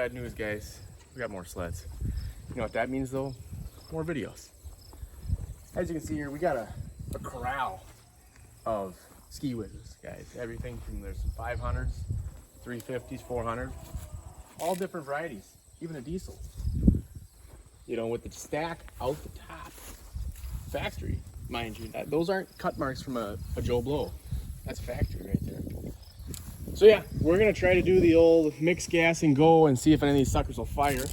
bad news, guys. We got more sleds. You know what that means, though? More videos. As you can see here, we got a corral of ski whizzes, guys. Everything from there's 500s, 350s, 400s, all different varieties, even a diesel. You know, with the stack out the top, factory, mind you. Those aren't cut marks from a Joe Blow. That's factory right there. So yeah, we're gonna try to do the old mix gas and go and see if any of these suckers will fire.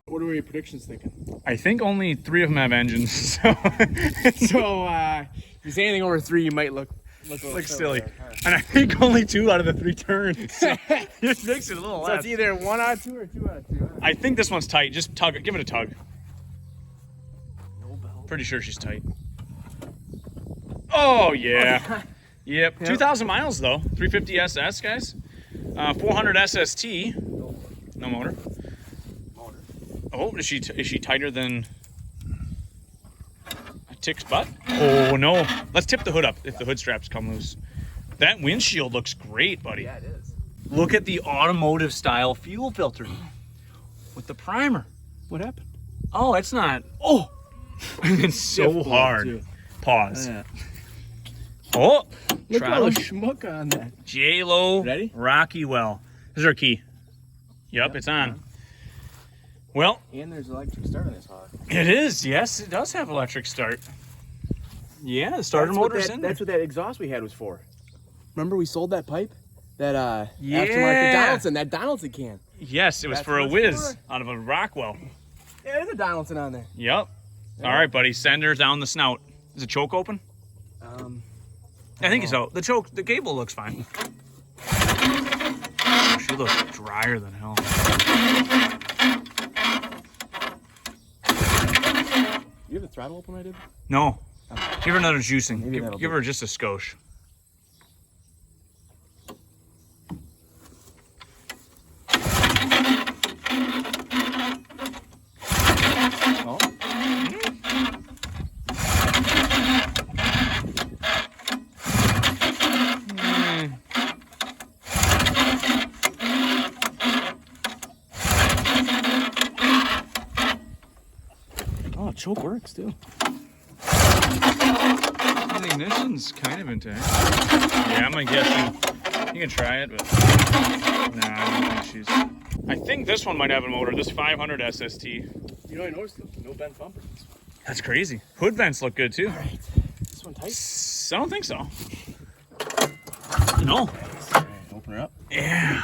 What are your predictions thinking? I think only 3 of them have engines. So, if you say anything over 3, you might look silly. And I think only 2 out of the 3 turns. So it makes it a little less. So it's either 1 out of 2 or 2 out of 2. Huh? I think this one's tight. Just tug it. Give it a tug. No belt. Pretty sure she's tight. Oh, yeah. Yep. 2,000 miles, though. 350 SS, guys. 400 SST. No motor. Oh, is she tighter than a tick's butt? Oh, no. Let's tip the hood up if the hood straps come loose. That windshield looks great, buddy. Yeah, it is. Look at the automotive style fuel filter with the primer. What happened? Oh, it's not. Oh, it's so hard. Too. Pause. Yeah. Oh, look at all the schmuck on that. J-Lo. Ready? Rocky Well. This is our key. Yep, it's on. Well, and there's electric start on this hog. It is, yes, it does have electric start. Yeah, the starter motor's in there. That's what that exhaust we had was for. Remember we sold that pipe? That aftermarket Donaldson, that Donaldson can. Yes, it was for a whiz out of a Rockwell. Yeah, there's a Donaldson on there. Yep. Yeah. All right, buddy, send her down the snout. Is the choke open? I think so. The cable looks fine. Oh, she looks drier than hell. You have the throttle open, I did? No. Give her another juicing. Give her just a skosh. Oh. Oh, choke works too. The ignition's kind of intact. Yeah, I'm guessing. You can try it, but nah, I don't think she's. I think this one might have a motor. This 500 SST. You know, I noticed no bent bumper. That's crazy. Hood vents look good too. All right. This one tight? I don't think so. No. All right, open her up. Yeah.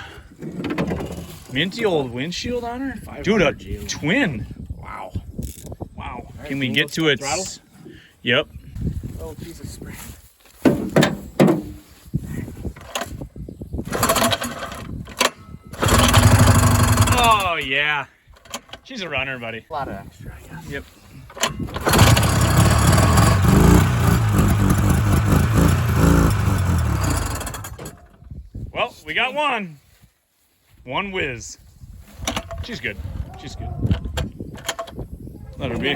Minty old windshield on her. Dude, a twin. Wow. Wow. Right, can we get to it? Throttle? Yep. Oh, piece of spray. Oh, yeah. She's a runner, buddy. A lot of extra, I guess. Yep. Well, we got one. One whiz. She's good. She's good. Let her be.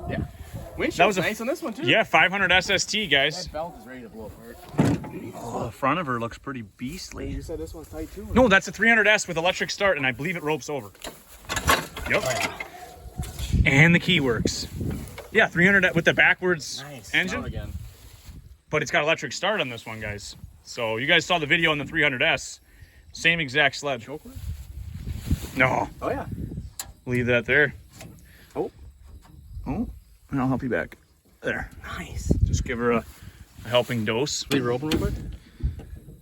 Yeah. Windshield's That was nice on this one too. Yeah, 500 SST, guys. That belt is ready to blow apart. Oh, the front of her looks pretty beastly. You said this one's tight too? No, that's a 300S with electric start, and I believe it ropes over. Yep. Oh, yeah. And the key works. Yeah, 300 with the backwards engine. Again. But it's got electric start on this one, guys. So you guys saw the video on the 300S. Same exact sled. Choke work? No. Oh, yeah. Leave that there. Oh. Oh, and I'll help you back. There. Nice. Just give her a helping dose. Leave her open real quick.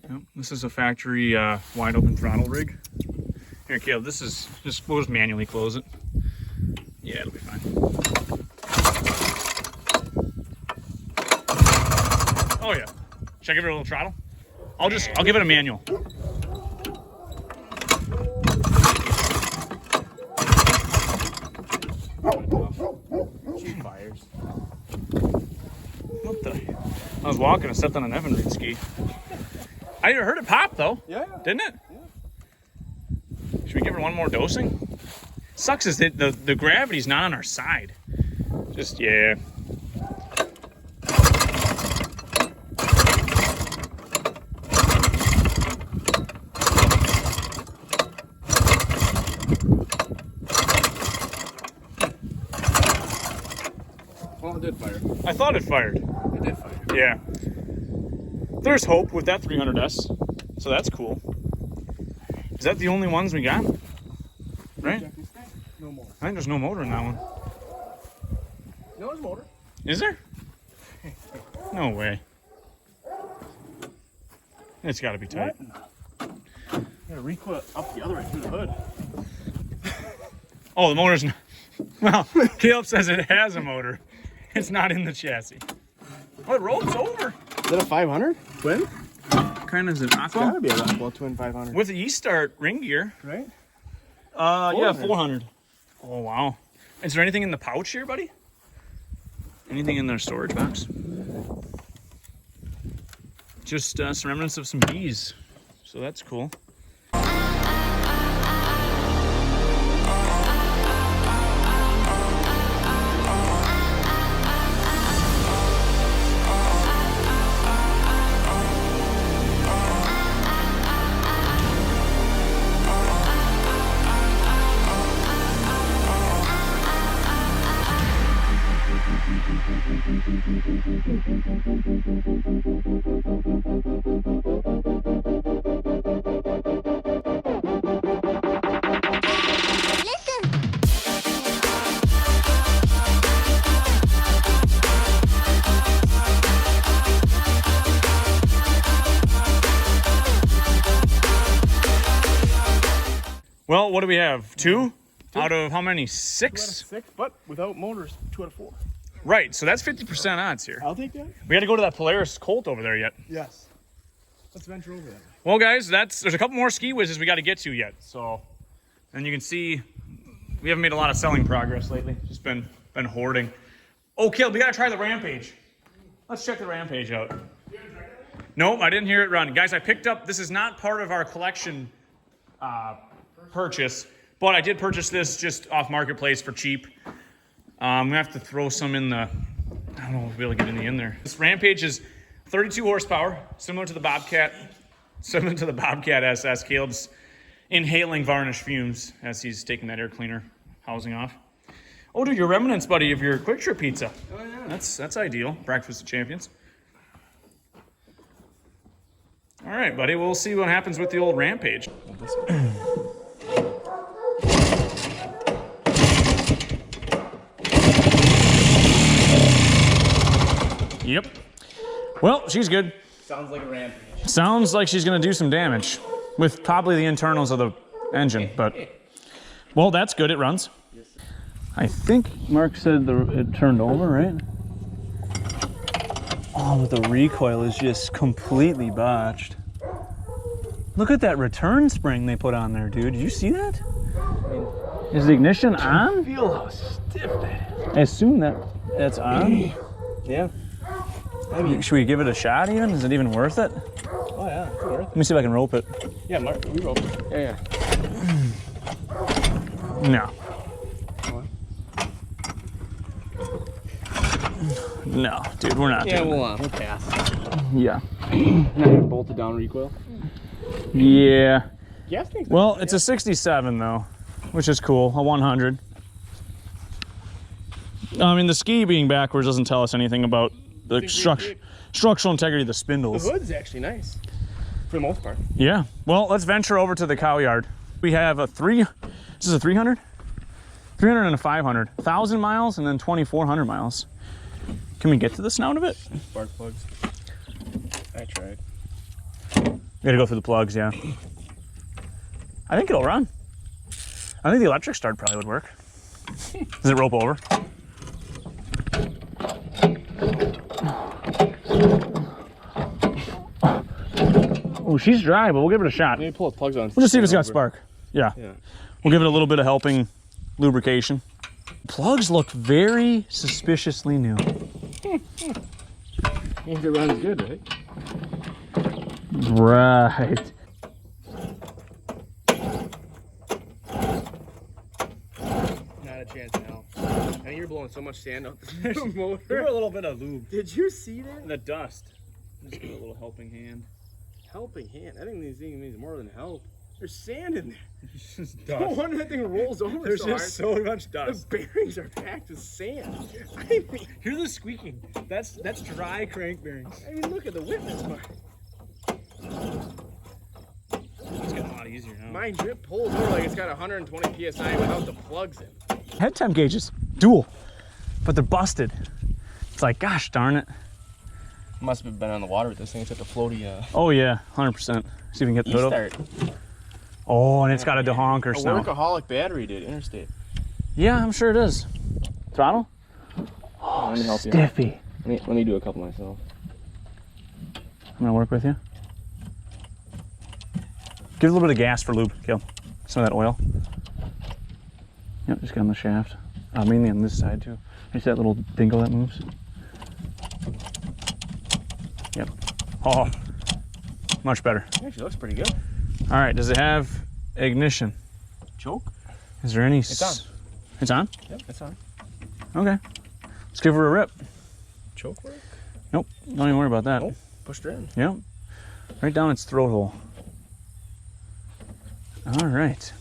Yep. This is a factory wide open throttle rig. Here, Caleb, this is just, we'll just manually close it. Yeah, it'll be fine. Oh yeah. Should I give it a little throttle? I'll give it a manual. Cheap fires. What the? I was walking and stepped on an Evan Reed ski. I heard it pop though. Yeah. Didn't it? Yeah. Should we give her one more dosing? Sucks is that the gravity's not on our side. Just, yeah. Well, it did fire. I thought it fired. It did fire. Yeah. There's hope with that 300S, so that's cool. Is that the only ones we got? Right? No more. I think there's no motor in that one. No, there's motor. Is there? No way. It's got to be tight. Gotta recoil up the other way through the hood. Oh, the motor's not. Well, Caleb says it has a motor. It's not in the chassis. Oh, it rolls over. Is that a 500 twin? Kind of an It's aqua. gotta be a Rockwell twin 500. With the E-Start ring gear. Right? Yeah, 400. Oh, wow. Is there anything in the pouch here, buddy? Anything in their storage box? Just some remnants of some bees. So that's cool. Well, what do we have? Two? Out of how many? 6? 2 out of 6, but without motors, 2 out of 4. Right, so that's 50% odds here. I'll take that. We got to go to that Polaris Colt over there yet. Yes. Let's venture over there. Well, guys, there's a couple more ski whizzes we got to get to yet. So, and you can see we haven't made a lot of selling progress lately. Just been hoarding. Oh, Caleb, we got to try the Rampage. Let's check the Rampage out. Nope, I didn't hear it run. Guys, I picked up, this is not part of our collection purchase, but I did purchase this just off Marketplace for cheap. I'm gonna have to throw some in the, I don't know if we'll be able to get any in there. This Rampage is 32 horsepower, similar to the Bobcat SS. Caleb's inhaling varnish fumes as he's taking that air cleaner housing off. Oh, dude, your remnants, buddy, of your Quick Trip pizza. Oh, yeah. That's ideal. Breakfast of Champions. All right, buddy, we'll see what happens with the old Rampage. Yep. Well, she's good. Sounds like a Rampage. Sounds like she's gonna do some damage with probably the internals of the engine, but well, that's good. It runs. I think Mark said it turned over, right? Oh, but the recoil is just completely botched. Look at that return spring they put on there, dude. Did you see that? Is the ignition on? Feel how stiff that is. I assume that's on. Yeah. Should we give it a shot even? Is it even worth it? Oh yeah, it's worth Let me see if I can rope it. it. Yeah, Mark, we rope it. Yeah. No. No, dude, we're not doing we'll pass. that. Yeah. Not even bolted down recoil. Yeah. Gas tank's Well, it's a 67 though, which is cool. A 100. I mean, the ski being backwards doesn't tell us anything about the structural integrity of the The spindles. hood's actually nice, for the most part. Yeah. Well, let's venture over to the cow yard. We have a this is a 300? 300 and a 500. 1,000 miles and then 2,400 miles. Can we get to the snout of it? Spark plugs. I tried. We gotta go through the plugs, yeah. I think it'll run. I think the electric start probably would work. Does it rope over? Oh, she's dry, but we'll give it a shot. Maybe pull the plugs on. We'll just see if it's got spark. Yeah. Yeah. We'll give it a little bit of helping lubrication. Plugs look very suspiciously new. Means it runs good, right? Right. Not a chance now. I think you're blowing so much sand out the motor. Give her a little bit of lube. Did you see that? The dust. Just give it a little helping hand. Helping hand. I think these things means more than help. There's sand in there. It's just No dust. wonder that thing rolls over. There's so just hard. so much dust. The bearings are packed with sand. I mean, Hear the squeaking. That's dry crank bearings. look at the witness mark. It's getting a lot easier now. Mine drip pulls over like it's got 120 psi without the plugs in. Head temp gauges, dual, but they're busted. It's like, gosh darn it. Must have been on the water with this thing. It's at the floaty. Oh yeah, 100%. See if we can get the hood up. Oh, and it's got a dehonker A snow. workaholic battery, dude. Interstate. Yeah, I'm sure it is. Throttle? Oh, let me help you. Stiffy. Let me do a couple myself. I'm gonna work with you. Give a little bit of gas for lube, Gil. Some of that oil. Yep, just get on the shaft. Mainly on this side too. There's that little dingle that moves. Yep. Oh, much better. Actually, looks pretty good. All right, does it have ignition? Choke? Is there any? It's on. It's on? Yep, it's on. Okay. Let's give her a rip. Choke work? Nope, don't even worry about that. Nope. Pushed her in. Yep. Right down its throat hole. All right.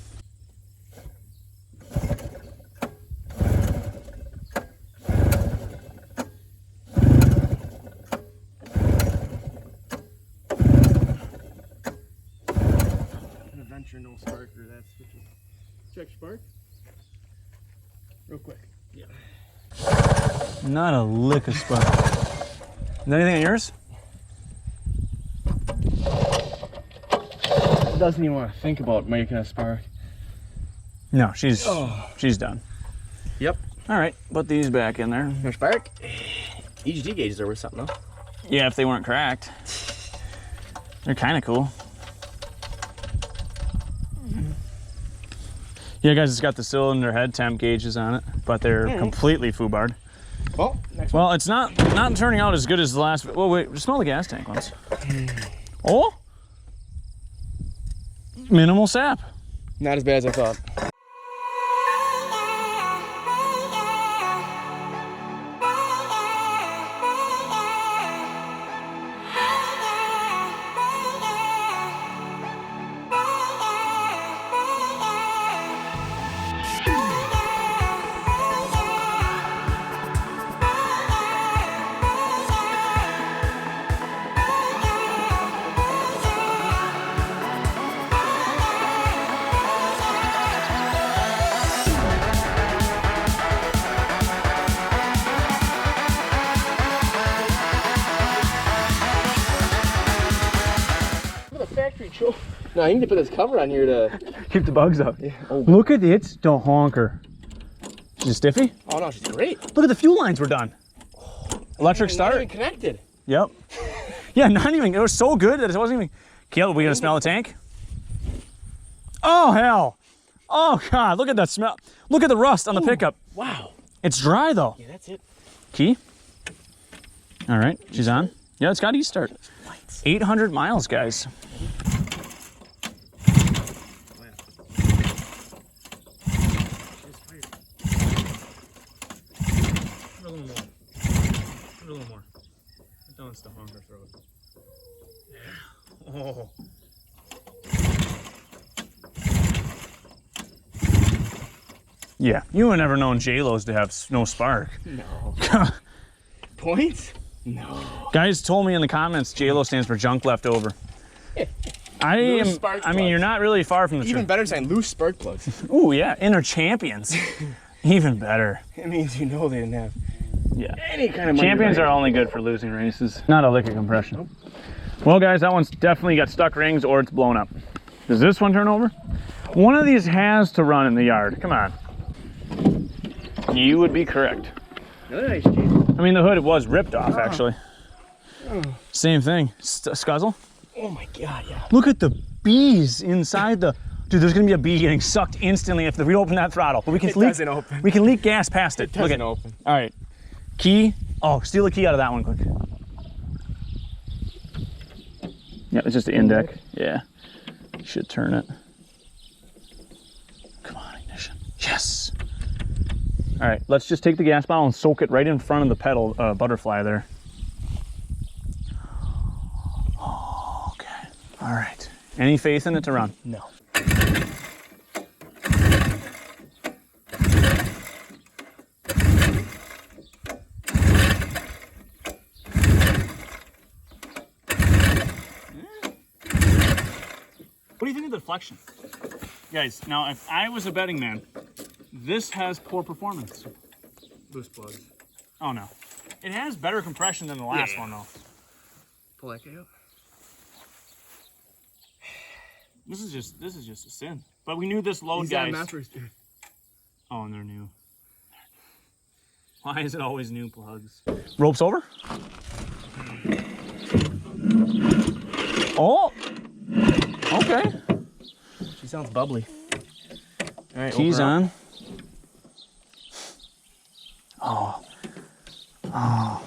No sparker, that's check spark real quick. Yeah. Not a lick of spark. Is there anything on yours? Doesn't even want to think about making a spark. No, she's done. Yep. All right, put these back in there. No spark. EGD gauges are worth something though. Yeah, if they weren't cracked. They're kind of cool. Yeah, guys, it's got the cylinder head temp gauges on it, but they're completely foobarred. Well, next Well, it's not turning out as good as the last. Well, wait, smell the gas tank once. Oh, minimal sap. Not as bad as I thought. No, you need to put this cover on here to keep the bugs up. Yeah. Oh. Look at its honker. She's stiffy. Oh no, she's great. Look at the fuel lines we're done. Electric start. Not even connected. Yep. Yeah, not even. It was so good that it wasn't even. Caleb, we gonna smell the tank? Oh hell! Oh god! Look at that smell. Look at the rust on the pickup. Wow. It's dry though. Yeah, that's it. Key. All right, she's on. Yeah, it's got e-start. 800 miles, guys. A little more. Don't stuff on her throat. Yeah. Oh. Yeah, you would never known J-Lo's to have no spark. No. Points? No. Guys told me in the comments J-Lo stands for junk left over. I mean, you're not really far from the Even truth. better saying loose spark plugs. Ooh, yeah, inner champions. Even better. It means you know they didn't have Yeah. any kind of money. Champions are only good for losing races. Not a lick of compression. Nope. Well, guys, that one's definitely got stuck rings or it's blown up. Does this one turn over? One of these has to run in the yard. Come on. You would be correct. Nice, Chief. I mean, the hood was ripped off, actually. Same thing. Scuzzle. Oh my God, yeah. Look at the bees inside the Dude, there's gonna be a bee getting sucked instantly if we open that throttle. But we can we can leak gas past it. It doesn't open. All right, key. Oh, steal the key out of that one quick. Yeah, it's just the index. Yeah, you should turn it. Come on, ignition. Yes. All right, let's just take the gas bottle and soak it right in front of the pedal butterfly there. Oh, okay. All right. Any faith in it to run? No. What do you think of the deflection? Guys, now if I was a betting man, this has poor performance. Boost plugs. Oh no. It has better compression than the last one though. Pull that guy out. This is just a sin. But we knew this load, guys. Oh, and they're new. Why is it always new plugs? Ropes over. Oh. Okay. She sounds bubbly. All right, keys on. Oh. Oh.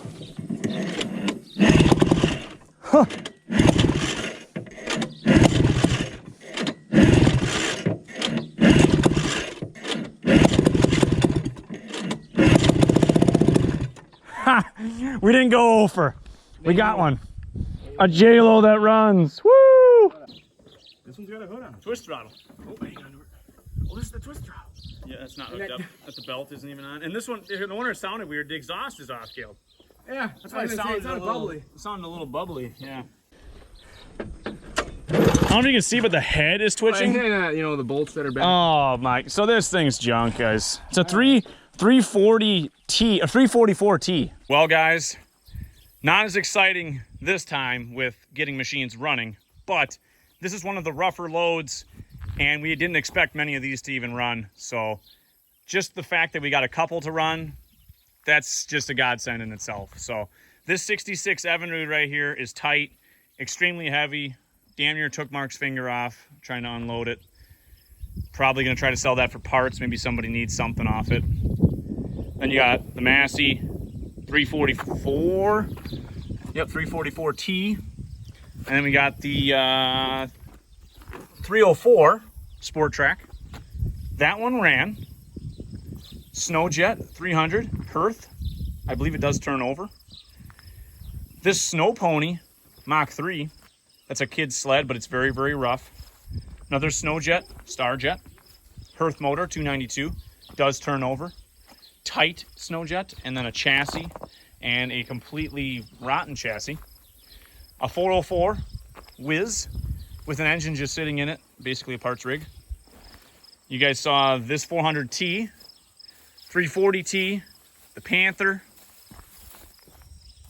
Huh. Ha! We didn't go over. We got one. A J-Lo that runs. Woo! This one's got a hood on it. Twist throttle. Oh, hang on to it. Oh, this is the twist throttle. Yeah, it's not hooked up. That the belt isn't even on. And this one, no wonder it sounded weird. The exhaust is off, Caleb. Yeah, That's why it sounded bubbly. It sounded a little bubbly. Yeah. I don't know if you can see, but the head is twitching. You know, the bolts that are bent. Oh my! So this thing's junk, guys. It's a 340T, a 344T. Well, guys, not as exciting this time with getting machines running, but this is one of the rougher loads, and we didn't expect many of these to even run. So, just the fact that we got a couple to run, that's just a godsend in itself. So, this 66 Evinrude right here is tight, extremely heavy. Damn near took Mark's finger off trying to unload it. Probably gonna try to sell that for parts. Maybe somebody needs something off it. Then you got the Massey 344. Yep, 344T. And then we got the 304 Sport Track. That one ran. Snowjet 300 Hearth. I believe it does turn over. This Snow Pony Mach 3. That's a kid's sled, but it's very, very rough. Another Snowjet, Starjet, Hearth motor, 292, does turn over. Tight Snowjet, and then a chassis, and a completely rotten chassis. A 404 Whiz, with an engine just sitting in it, basically a parts rig. You guys saw this 400T, 340T, the Panther,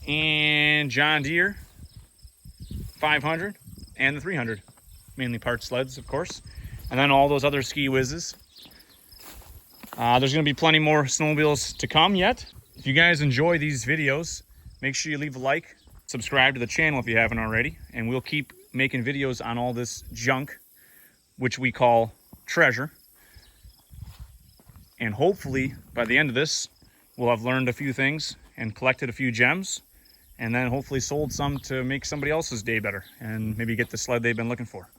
and John Deere 500, and the 300. Mainly parts sleds, of course. And then all those other ski whizzes. There's going to be plenty more snowmobiles to come yet. If you guys enjoy these videos, make sure you leave a like, subscribe to the channel if you haven't already, and we'll keep making videos on all this junk, which we call treasure. And hopefully, by the end of this, we'll have learned a few things and collected a few gems, and then hopefully sold some to make somebody else's day better and maybe get the sled they've been looking for.